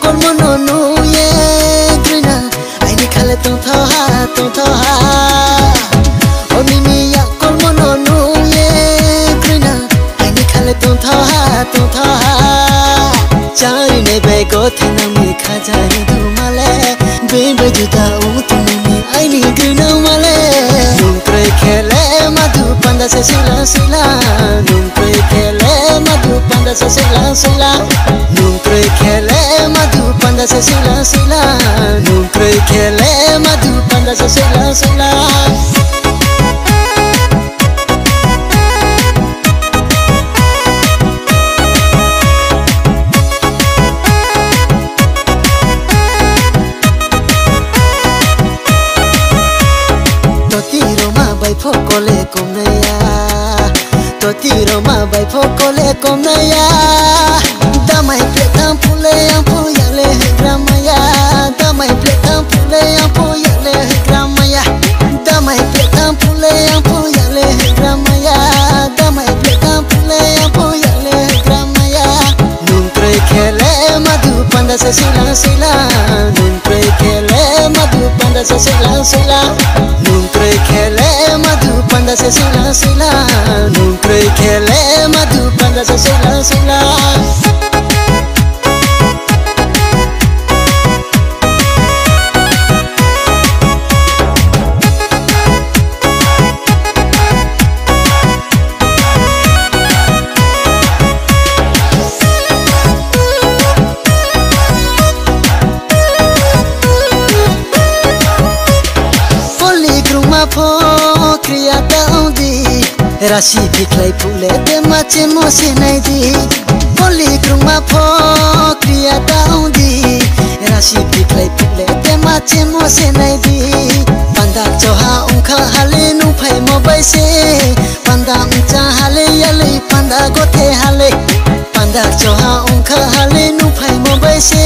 kolmono no ye grina aini khale tung tho ha onimi ya kolmono no ye grina aini khale tung tho ha chari ne be go thina mi khajai du male be be juta u tumi aini grina male nung pre khele madu panda se sila sila nung pre khele madu panda se sila sila nung pre khele madu panda se sila sila nung pre khele madu panda se sila sila Fokole komnaya totiro ma bai fokole komnaya damai pletam pule ampo yale gramaya damai pletam pule ampo yale gramaya damai pletam pule ampo yale gramaya damai pletam pule ampo yale gramaya nung pre khele madu panda se sila sila nung pre khele madu panda se sila sila nung pre khele madu panda se sila sila nung pre khele madu panda se sila sila kriya daudi rashi biklai phule te mache mose nai di poli kruma pho kriya daudi rashi biklai phule te mache mose nai di panda choha ungkha hale nu phai mo bai se panda uncha hale yale panda gothe hale panda choha ungkha hale nu phai mo bai se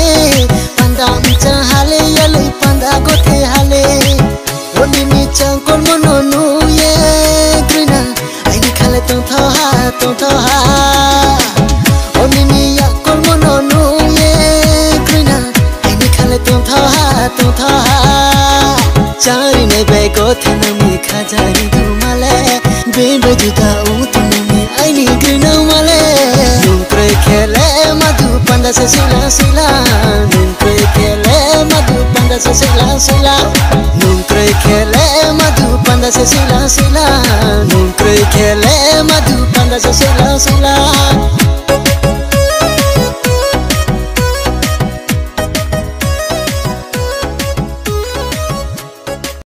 panda uncha hale yale panda gothe hale oni mi chang kolmono no ye grina aini khale tung tho ha oni mi ya kolmono no ye grina aini khale tung tho ha chari ne be go thina mi khajai du male be be juta u tumi aini grina male nung pre khele madu panda se sila sila nung pre khele madu panda se sila sila nung pre khele madu panda se sila sila nung pre khele madu panda se sila sila